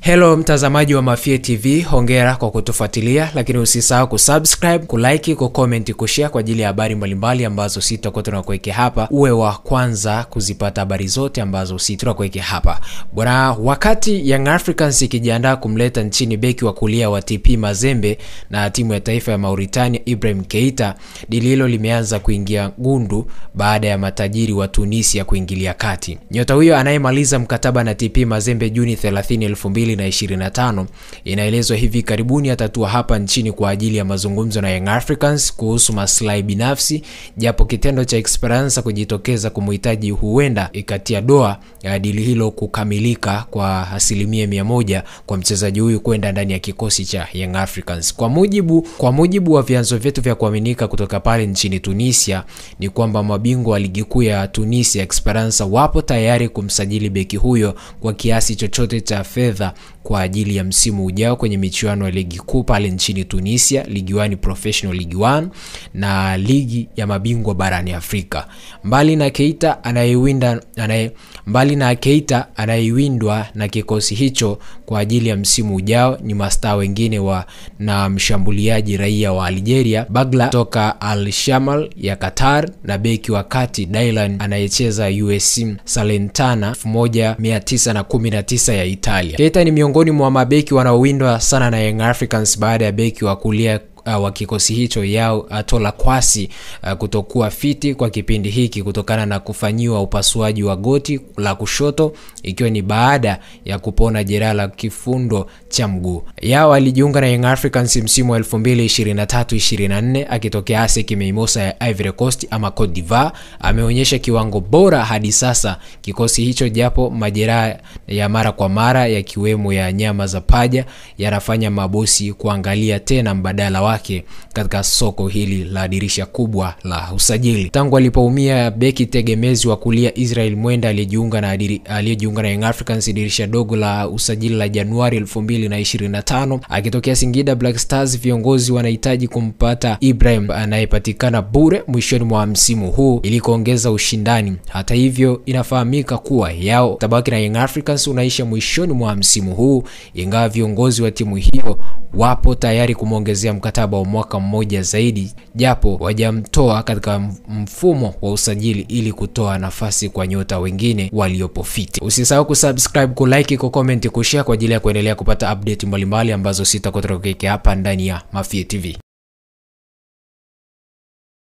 Hello mtazamaji wa Mafie TV, hongera kwa kutufuatilia, lakini usisahau kusubscribe, kulike, kucomment, kushare kwa ajili ya habari mbalimbali ambazo sisi tutakuwa tunakuwekea hapa. Uwe wa kwanza kuzipata habari zote ambazo sisi tunakuwekea hapa. Bwana, wakati Young Africans ikijiandaa kumleta nchini beki wa kulia wa TP Mazembe na timu ya taifa ya Mauritania Ibrahim Keita, dili hilo limeanza kuingia gundu baada ya matajiri wa Tunisia kuingilia kati. Nyota huyo anayemaliza mkataba na TP Mazembe Juni 30, 2025 inaelezwa hivi karibuni atatua hapa nchini kwa ajili ya mazungumzo na Young Africans kuhusu maslahi binafsi, japo kitendo cha Esperance kujitokeza kumhitaji huenda ikatia doa ya dili hilo kukamilika kwa 100% kwa mchezaji huyu kwenda ndani ya kikosi cha Young Africans. Kwa mujibu wa vyanzo vyetu vya kuaminika kutoka pale nchini Tunisia ni kwamba mabingwa wa ligi kuu ya Tunisia Esperance wapo tayari kumsajili beki huyo kwa kiasi chochote cha fedha kwa ajili ya msimu ujao kwenye michuano ya ligi kuu pale nchini Tunisia, Ligue 1 Professional League 1 na ligi ya mabingwa barani Afrika. Mbali na Keita anayewindwa na kikosi hicho kwa ajili ya msimu ujao ni mastaa wengine na mshambuliaji raia wa Algeria Bagla toka Al Shamal ya Qatar na beki wa kati Dylan anayecheza USM Salernitana 1919 ya Italia. Keita ni miongoni mwa mabeki wanaowindwa sana na Young Africans baada ya beki wa kulia wa kikosi hicho Yao Atola Kwasi kutokuwa fiti kwa kipindi hiki kutokana na kufanyiwa upasuaji wa goti la kushoto, ikiwa ni baada ya kupona jeraha la kifundo cha mguu. Yao alijiunga na Young Africans msimu wa 2023-24 akitokea ASEC Mimosas ya Ivory Coast ama Cote d'Ivoire. Ameonyesha kiwango bora hadi sasa kikosi hicho, japo majeraha ya mara kwa mara yakiwemo ya nyama za paja yanafanya mabosi kuangalia tena mbadala wake katika soko hili la dirisha kubwa la usajili. Tangu alipoumia beki tegemezi wa kulia Israel Mwenda aliyejiunga na Young Africans dirisha dogo la usajili la Januari 2025 akitokea Singida Black Stars, viongozi wanahitaji kumpata Ibrahim anayepatikana bure mwishoni mwa msimu huu ili kuongeza ushindani. Hata hivyo, inafahamika kuwa Yao tabaki na Young Africans unaisha mwishoni mwa msimu huu, ingawa viongozi wa timu hiyo wapo tayari kumongezea mkataba wa mwaka mmoja zaidi, japo wajamtoa katika mfumo wa usajili ili kutoa nafasi kwa nyota wengine waliopo fiti. Usisahau kusubscribe, kulike, kucomment, kushare kwa ajili ya kuendelea kupata update mbalimbali ambazo sitakuwa hapa ndani ya Mafie TV.